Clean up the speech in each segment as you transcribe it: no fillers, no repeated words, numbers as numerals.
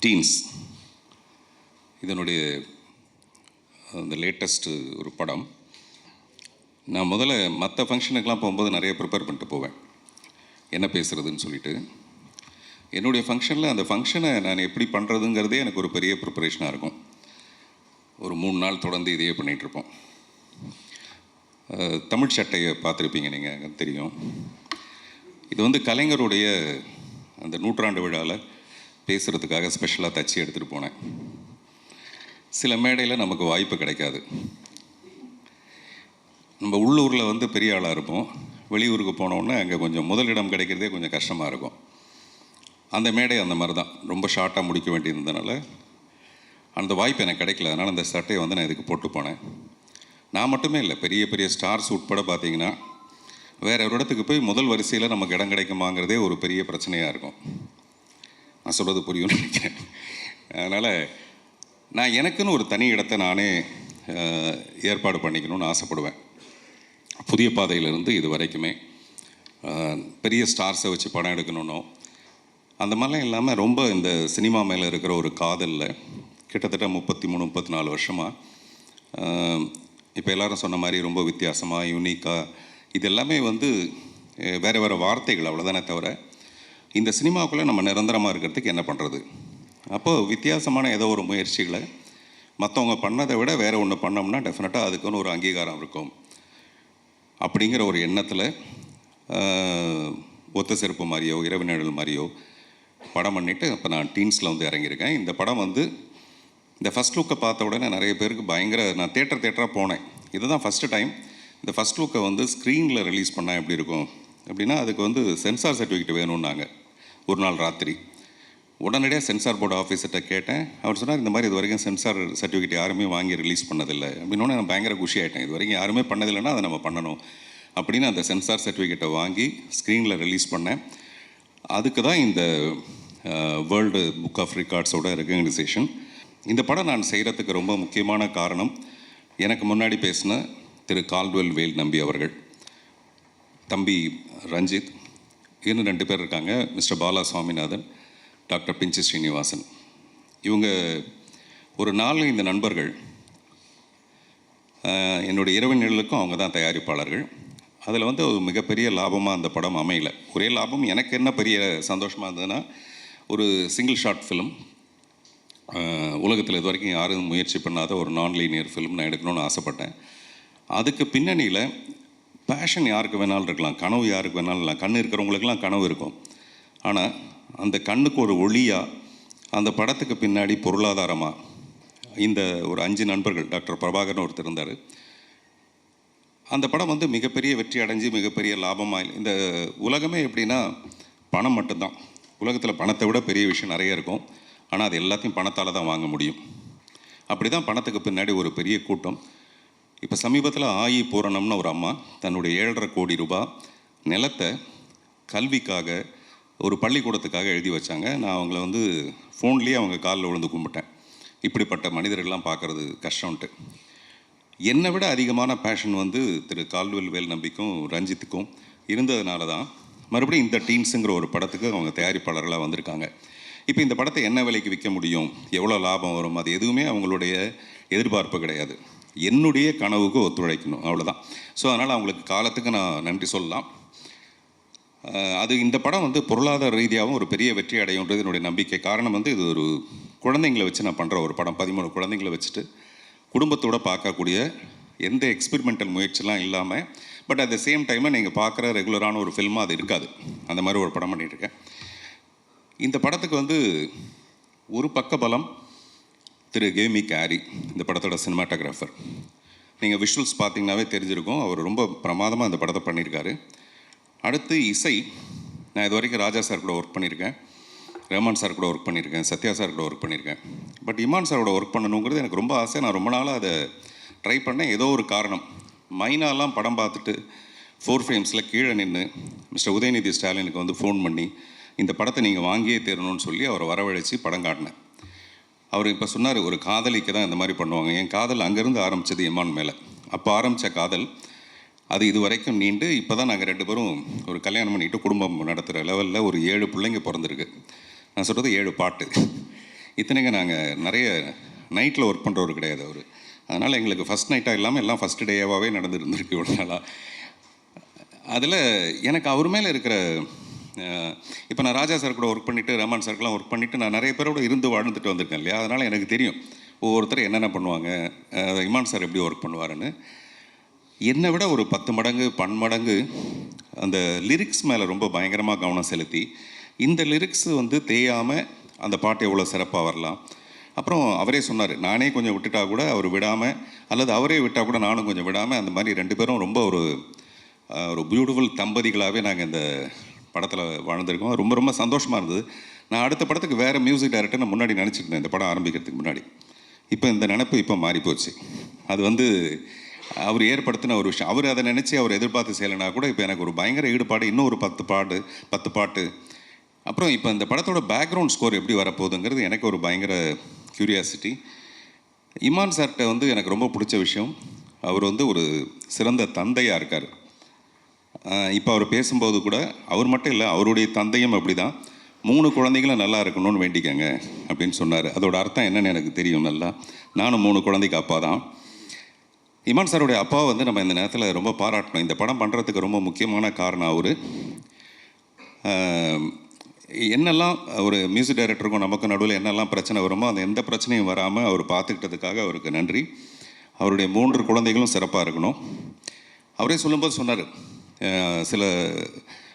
Teens இதனுடைய அந்த latest ஒரு படம். நான் முதல்ல மற்ற ஃபங்க்ஷனுக்கெலாம் போகும்போது நிறைய ப்ரிப்பேர் பண்ணிட்டு போவேன், என்ன பேசுகிறதுன்னு சொல்லிட்டு. என்னுடைய ஃபங்க்ஷனில் அந்த ஃபங்க்ஷனை நான் எப்படி பண்ணுறதுங்கிறதே எனக்கு ஒரு பெரிய ப்ரிப்பரேஷனாக இருக்கும். ஒரு 3 நாள் தொடர்ந்து இதையே பண்ணிகிட்ருப்போம். தமிழ் சட்டையை பார்த்துருப்பீங்க நீங்கள், தெரியும். இது வந்து கலைஞருடைய அந்த 100ஆண்டு விழாவில் பேசுகிறதுக்காக ஸ்பெஷலாக தச்சு எடுத்துகிட்டு போனேன். சில மேடையில் நமக்கு வாய்ப்பு கிடைக்காது. நம்ம உள்ளூரில் வந்து பெரிய ஆளாக இருப்போம், வெளியூருக்கு போனோன்னே அங்கே கொஞ்சம் முதலிடம் கிடைக்கிறதே கொஞ்சம் கஷ்டமாக இருக்கும். அந்த மேடை அந்த மாதிரி தான், ரொம்ப ஷார்ட்டாக முடிக்க வேண்டியிருந்ததுனால அந்த வாய்ப்பு எனக்கு கிடைக்கல. அதனால் அந்த சட்டையை வந்து நான் இதுக்கு போட்டு போனேன். நான் மட்டுமே இல்லை, பெரிய பெரிய ஸ்டார்ஸ் உட்பட பார்த்தீங்கன்னா வேறு ஒரு இடத்துக்கு போய் முதல் வரிசையில் நமக்கு இடம் கிடைக்குமாங்கிறதே ஒரு பெரிய பிரச்சனையாக இருக்கும். நான் சொல்கிறது புரியும்னு நினைக்கிறேன். அதனால் நான் எனக்குன்னு ஒரு தனி இடத்தை நானே ஏற்பாடு பண்ணிக்கணும்னு ஆசைப்படுவேன். புதிய பாதையிலிருந்து இது வரைக்குமே பெரிய ஸ்டார்ஸை வச்சு படம் எடுக்கணுன்னோ அந்த மாதிரிலாம் இல்லாமல், ரொம்ப இந்த சினிமா மேலே இருக்கிற ஒரு காதலில் கிட்டத்தட்ட 33-34 வருஷமாக இப்போ எல்லோரும் சொன்ன மாதிரி ரொம்ப வித்தியாசமாக, யூனிக்காக, இது எல்லாமே வந்து வேறு வேறு வார்த்தைகள் அவ்வளோதானே தவிர இந்த சினிமாவுக்குள்ளே நம்ம நிரந்தரமாக இருக்கிறதுக்கு என்ன பண்ணுறது. அப்போது வித்தியாசமான ஏதோ ஒரு முயற்சிகளை மற்றவங்க பண்ணதை விட வேறு ஒன்று பண்ணோம்னா டெஃபினட்டாக அதுக்குன்னு ஒரு அங்கீகாரம் இருக்கும் அப்படிங்கிற ஒரு எண்ணத்தில் ஒத்த செருப்பு மாதிரியோ இரவு நிழல் மாதிரியோ படம் பண்ணிவிட்டு இப்போ நான் டீன்ஸில் வந்து இறங்கியிருக்கேன். இந்த படம் வந்து இந்த ஃபஸ்ட் லுக்கை பார்த்த உடனே நிறைய பேருக்கு பயங்கர, நான் தேட்டராக போனேன். இதுதான் ஃபஸ்ட்டு டைம் இந்த ஃபஸ்ட் லுக்கை வந்து ஸ்க்ரீனில் ரிலீஸ் பண்ணால் எப்படி இருக்கும் அப்படின்னா, அதுக்கு வந்து சென்சார் சர்டிஃபிகேட் வேணும்னாங்க. ஒரு நாள் ராத்திரி உடனடியாக சென்சார் போர்டு ஆஃபீஸர்கிட்ட கேட்டேன். அவர் சொன்னார், இந்த மாதிரி இது வரைக்கும் சென்சார் சர்டிஃபிகேட் யாருமே வாங்கி ரிலீஸ் பண்ணதில்லை அப்படின்னோடனே நான் பயங்கர குஷி ஆகிட்டேன். இது வரைக்கும் யாருமே பண்ணதில்லைன்னா அதை நம்ம பண்ணணும் அப்படின்னு அந்த சென்சார் சர்டிஃபிகேட்டை வாங்கி ஸ்க்ரீனில் ரிலீஸ் பண்ணேன். அதுக்கு தான் இந்த வேர்ல்டு புக் ஆஃப் ரெக்கார்ட்ஸோட ரெகக்னைசேஷன். இந்த படம் நான் செய்கிறதுக்கு ரொம்ப முக்கியமான காரணம், எனக்கு முன்னாடி பேசின திரு கால்டுவெல் வேல் நம்பி அவர்கள், தம்பி ரஞ்சித், இன்னும் 2 பேர் இருக்காங்க, மிஸ்டர் பாலா சுவாமிநாதன், டாக்டர் பிஞ்சி ஸ்ரீனிவாசன். இவங்க ஒரு 4-5 நண்பர்கள். என்னுடைய இரவு நிழலுக்கும் அவங்க தான் தயாரிப்பாளர்கள். அதில் வந்து ஒரு மிகப்பெரிய லாபமாக அந்த படம் அமையலை. ஒரே லாபம் எனக்கு என்ன பெரிய சந்தோஷமாக இருந்ததுன்னா, ஒரு சிங்கிள் ஷார்ட் ஃபிலிம், உலகத்தில் இது வரைக்கும் யாரும் முயற்சி பண்ணாத ஒரு நான் லீனியர் ஃபிலிம் நான் எடுக்கணும்னு ஆசைப்பட்டேன். அதுக்கு பின்னணியில் பேஷன் யாருக்கு வேணாலும் இருக்கலாம், கனவு யாருக்கு வேணாலும் இல்லை. கண் இருக்கிறவங்களுக்கெல்லாம் கனவு இருக்கும். ஆனால் அந்த கண்ணுக்கு ஒரு ஒளியாக அந்த படத்துக்கு பின்னாடி பொருளாதாரமாக இந்த ஒரு 5 நண்பர்கள், டாக்டர் பிரபாகர்னு ஒருத்தர் இருந்தார். அந்த படம் வந்து மிகப்பெரிய வெற்றி அடைஞ்சு மிகப்பெரிய லாபமாக, இந்த உலகமே எப்படின்னா பணம் மட்டும்தான். உலகத்தில் பணத்தை விட பெரிய விஷயம் நிறைய இருக்கும், ஆனால் அது எல்லாத்தையும் பணத்தால் தான் வாங்க முடியும். அப்படி தான் பணத்துக்கு பின்னாடி ஒரு பெரிய கூட்டம். இப்போ சமீபத்தில் ஆயி பூரணம்னு ஒரு அம்மா தன்னுடைய 7.5 கோடி ரூபாய் நிலத்தை கல்விக்காக ஒரு பள்ளிக்கூடத்துக்காக எழுதி வச்சாங்க. நான் அவங்கள வந்து ஃபோன்லேயே அவங்க காலில் விழுந்து கும்பிட்டேன். இப்படிப்பட்ட மனிதர்கள்லாம் பார்க்குறது கஷ்டம்ன்ட்டு. என்னை விட அதிகமான பேஷன் வந்து திரு கால்டுவெல் வேல் நம்பிக்கும் ரஞ்சித்துக்கும் இருந்ததுனால தான் மறுபடியும் இந்த டீன்ஸுங்கிற ஒரு படத்துக்கு அவங்க தயாரிப்பாளர்களாக வந்திருக்காங்க. இப்போ இந்த படத்தை என்ன விலைக்கு விற்க முடியும், எவ்வளோ லாபம் வரும், அது எதுவுமே அவங்களுடைய எதிர்பார்ப்பு கிடையாது. என்னுடைய கனவுக்கு ஒத்துழைக்கணும், அவ்வளோதான். ஸோ அதனால் அவங்களுக்கு காலத்துக்கு நான் நன்றி சொல்லலாம். அது இந்த படம் வந்து பொருளாதார ரீதியாகவும் ஒரு பெரிய வெற்றி அடையுன்றது என்னுடைய நம்பிக்கை. காரணம் வந்து இது ஒரு குழந்தைங்களை வச்சு நான் பண்ணுற ஒரு படம். 13 குழந்தைங்களை வச்சுட்டு குடும்பத்தோடு பார்க்கக்கூடிய எந்த எக்ஸ்பெரிமெண்டல் முயற்சிலாம் இல்லாமல், பட் அட் த சேம் டைமில் நீங்கள் பார்க்குற ரெகுலரான ஒரு ஃபில்மாக அது இருக்காது. அந்த மாதிரி ஒரு படம் பண்ணிகிட்ருக்கேன். இந்த படத்துக்கு வந்து ஒரு பக்க பலம் திரு கேமி கேரி, இந்த படத்தோட சினிமாட்டோகிராஃபர். நீங்கள் விஷுவல்ஸ் பார்த்தீங்கன்னாவே தெரிஞ்சிருக்கும், அவர் ரொம்ப பிரமாதமாக இந்த படத்தை பண்ணியிருக்காரு. அடுத்து இசை, நான் இது வரைக்கும் ராஜா சார் கூட ஒர்க் பண்ணியிருக்கேன், ரஹ்மான் சார் கூட ஒர்க் பண்ணியிருக்கேன், சத்யா சார் கூட ஒர்க் பண்ணியிருக்கேன். பட் இமான் சாரோட ஒர்க் பண்ணணுங்கிறது எனக்கு ரொம்ப ஆசை. நான் ரொம்ப நாளாக அதை ட்ரை பண்ணேன். ஏதோ ஒரு காரணம், மைனாலாம் படம் பார்த்துட்டு 4 ஃப்ரேம்ஸில் கீழே நின்று மிஸ்டர் உதயநிதி ஸ்டாலினுக்கு வந்து ஃபோன் பண்ணி இந்த படத்தை நீங்கள் வாங்கியே தரணும்னு சொல்லி அவரை வரவழைச்சி படம் காட்டினேன். அவர் இப்போ சொன்னார், ஒரு காதலிக்கு தான் இந்த மாதிரி பண்ணுவாங்க. என் காதல் அங்கேருந்து ஆரம்பித்தது இமான் மேலே. அப்போ ஆரம்பித்த காதல் அது இது வரைக்கும் நீண்டு இப்போ தான் நாங்கள் 2 பேரும் ஒரு கல்யாணம் பண்ணிட்டு குடும்பம் நடத்துகிற லெவலில் ஒரு 7 பிள்ளைங்க பிறந்திருக்கு. நான் சொல்கிறது 7 பாட்டு. இத்தனைங்க நாங்கள் நிறைய நைட்டில் ஒர்க் பண்ணுறவர் கிடையாது அவர். அதனால் எங்களுக்கு ஃபஸ்ட் நைட்டாக இல்லாமல் எல்லாம் ஃபஸ்ட் டேவாகவே நடந்துருந்துருக்கு இவ்வளோ நாளாக. அதில் எனக்கு அவர் மேலே இருக்கிற இப்போ நான் ராஜா சார் கூட ஒர்க் பண்ணிவிட்டு ரஹ்மான் சார்க்கெலாம் ஒர்க் பண்ணிவிட்டு நான் நிறைய பேரோட இருந்து வாழ்ந்துட்டு வந்திருக்கேன் இல்லையா. அதனால் எனக்கு தெரியும் ஒவ்வொருத்தர் என்னென்ன பண்ணுவாங்க, இமான் சார் எப்படி ஒர்க் பண்ணுவாருன்னு. என்னை விட ஒரு 10 மடங்கு பன்மடங்கு அந்த லிரிக்ஸ் மேலே ரொம்ப பயங்கரமாக கவனம் செலுத்தி இந்த லிரிக்ஸ் வந்து தேயாமல் அந்த பாட்டு எவ்வளோ சிறப்பாக வரலாம். அப்புறம் அவரே சொன்னார், நானே கொஞ்சம் விட்டுட்டா கூட அவர் விடாமல், அல்லது அவரே விட்டால் கூட நானும் கொஞ்சம் விடாமல், அந்த மாதிரி 2 பேரும் ரொம்ப ஒரு பியூட்டிஃபுல் தம்பதிகளாகவே நாங்கள் இந்த படத்தில் வாழ்ந்திருக்கோம். ரொம்ப ரொம்ப சந்தோஷமாக இருந்தது. நான் அடுத்த படத்துக்கு வேறு மியூசிக் டைரக்டர் நான் முன்னாடி நினச்சிருந்தேன் இந்த படம் ஆரம்பிக்கிறதுக்கு முன்னாடி. இப்போ இந்த நினைப்பு இப்போ மாறிப்போச்சு. அது வந்து அவர் ஏற்படுத்தின ஒரு விஷயம். அவர் அதை நினச்சி அவர் எதிர்பார்த்து செய்யலைனா கூட இப்போ எனக்கு ஒரு பயங்கர ஈடுபாடு. இன்னும் ஒரு 10 பாட்டு. அப்புறம் இப்போ இந்த படத்தோட பேக்ரவுண்ட் ஸ்கோர் எப்படி வரப்போகுதுங்கிறது எனக்கு ஒரு பயங்கர க்யூரியாசிட்டி. இமான் சார்கிட்ட வந்து எனக்கு ரொம்ப பிடிச்ச விஷயம், அவர் வந்து ஒரு சிறந்த தந்தையாக இருக்கார். இப்போ அவர் பேசும்போது கூட அவர் மட்டும் இல்லை, அவருடைய தந்தையும் அப்படி தான் 3 குழந்தைகளும் நல்லா இருக்கணும்னு வேண்டிக்கங்க அப்படின்னு சொன்னார். அதோட அர்த்தம் என்னென்னு எனக்கு தெரியும் நல்லா. நானும் 3 குழந்தைக்கு அப்பா தான். இமான் சாருடைய அப்பாவை வந்து நம்ம இந்த நேரத்தில் ரொம்ப பாராட்டணும். இந்த படம் பண்ணுறதுக்கு ரொம்ப முக்கியமான காரணம் அவர். என்னெல்லாம் ஒரு மியூசிக் டைரக்டருக்கும் நமக்கு நடுவில் என்னெல்லாம் பிரச்சனை வருமோ அந்த எந்த பிரச்சனையும் வராமல் அவர் பார்த்துக்கிட்டதுக்காக அவருக்கு நன்றி. அவருடைய 3 குழந்தைகளும் சிறப்பாக இருக்கணும். அவரே சொல்லும்போது சொன்னார், சில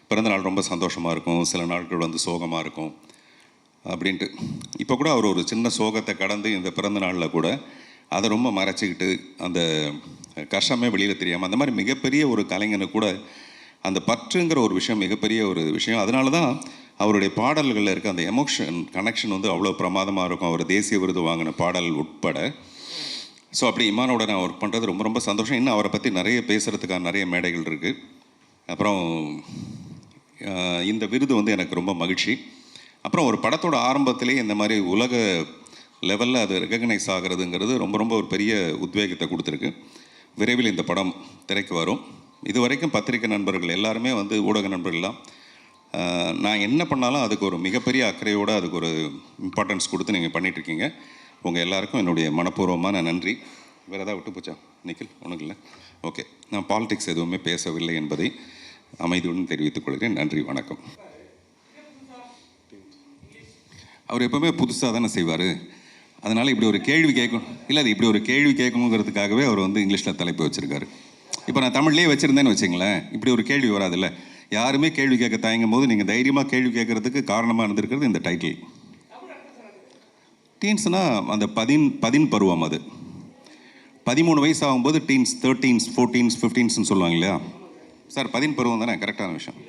பிறந்தநாள் ரொம்ப சந்தோஷமாக இருக்கும், சில நாட்கள் வந்து சோகமாக இருக்கும் அப்படின்ட்டு. இப்போ கூட அவர் ஒரு சின்ன சோகத்தை கடந்து இந்த பிறந்த நாளில் கூட அதை ரொம்ப மறைச்சிக்கிட்டு அந்த கஷ்டமே வெளியில் தெரியாமல், அந்த மாதிரி மிகப்பெரிய ஒரு கலைஞனுக்கு கூட அந்த பற்றுங்கிற ஒரு விஷயம் மிகப்பெரிய ஒரு விஷயம். அதனால தான் அவருடைய பாடல்களில் இருக்க அந்த எமோஷன் கனெக்ஷன் வந்து அவ்வளோ பிரமாதமாக இருக்கும். அவர் தேசிய விருது வாங்கின பாடல் உட்பட. ஸோ அப்படி இமானோட நான் ஒர்க் பண்ணுறது ரொம்ப ரொம்ப சந்தோஷம். இன்னும் அவரை பற்றி நிறைய பேசுகிறதுக்கான நிறைய மேடைகள் இருக்குது. அப்புறம் இந்த விருது வந்து எனக்கு ரொம்ப மகிழ்ச்சி. அப்புறம் ஒரு படத்தோட ஆரம்பத்திலேயே இந்த மாதிரி உலக லெவலில் அது ரெகக்னைஸ் ஆகிறதுங்கிறது ரொம்ப ரொம்ப ஒரு பெரிய உத்வேகத்தை கொடுத்துருக்கு. விரைவில் இந்த படம் திரைக்கு வரும். இது வரைக்கும் பத்திரிகை நண்பர்கள் எல்லாருமே வந்து ஊடக நண்பர்கள்லாம் நான் என்ன பண்ணாலும் அதுக்கு ஒரு மிகப்பெரிய அக்கறையோடு அதுக்கு ஒரு இம்பார்ட்டன்ஸ் கொடுத்து நீங்கள் பண்ணிகிட்ருக்கீங்க. உங்கள் எல்லாருக்கும் என்னுடைய மனப்பூர்வமான நன்றி. வேறு ஏதாவது விட்டு போச்சா நிக்கில்? ஒன்றும் இல்லை. ஓகே, நான் பாலிடிக்ஸ் எதுவுமே பேசவில்லை என்பதை அமைதியுடன் தெரிவித்துக் கொள்கிறேன். நன்றி, வணக்கம். அவர் எப்போவுமே புதுசாக தானே செய்வார். அதனால் இப்படி ஒரு கேள்வி கேட்கணும் இல்லை, அது இப்படி ஒரு கேள்வி கேட்கணுங்கிறதுக்காகவே அவர் வந்து இங்கிலீஷில் தலைப்பு வச்சுருக்காரு. இப்போ நான் தமிழ்லேயே வச்சுருந்தேன்னு வச்சுங்களேன், இப்படி ஒரு கேள்வி வராதில்ல. யாருமே கேள்வி கேட்க தயங்கும் போது நீங்கள் தைரியமாக கேள்வி கேட்குறதுக்கு காரணமாக இருந்திருக்கிறது இந்த டைட்டில். டீன்ஸ்னால் அந்த 13 பருவம். அது 13 வயசு ஆகும்போது டீன்ஸ், 13s 14s 15ஸ்ன்னு சொல்லுவாங்க இல்லையா சார்? 13 பருவம் தானே கரெக்டான விஷயம்.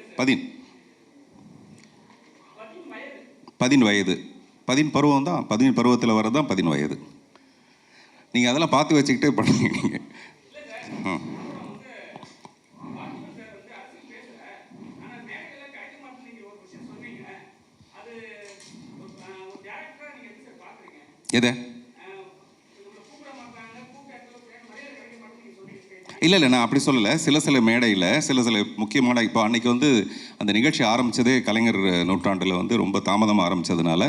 13 வயது 13 பருவம் தான். 13 பருவத்தில் வரது தான் 13 வயது. நீங்கள் அதெல்லாம் பார்த்து வச்சுக்கிட்டே பண்ணுவீங்க நீங்கள். எதை? இல்லை, நான் அப்படி சொல்லலை. சில மேடையில் சில முக்கியமான, இப்போ அன்றைக்கி வந்து அந்த நிகழ்ச்சி ஆரம்பித்ததே கலைஞர் நூற்றாண்டில் வந்து ரொம்ப தாமதமாக ஆரம்பித்ததுனால,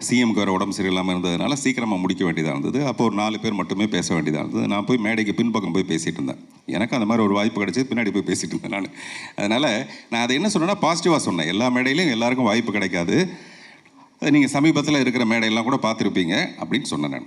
சிஎம்க்கு வேறு உடம்பு சரியில்லாமல் இருந்ததுனால சீக்கிரமாக முடிக்க வேண்டியதாக இருந்தது. அப்போ ஒரு 4 பேர் மட்டுமே பேச வேண்டியதாக இருந்தது. நான் போய் மேடைக்கு பின்பக்கம் போய் பேசிகிட்டு இருந்தேன். எனக்கு அந்த மாதிரி ஒரு வாய்ப்பு கிடச்சி பின்னாடி போய் பேசிகிட்டு இருந்தேன் நான். அதனால் நான் அதை என்ன சொன்னேன்னா பாசிட்டிவாக சொன்னேன். எல்லா மேடையிலையும் எல்லாருக்கும் வாய்ப்பு கிடைக்காது. நீங்கள் சமீபத்தில் இருக்கிற மேடையெல்லாம் கூட பார்த்துருப்பீங்க அப்படின்னு சொன்னேன் நான்.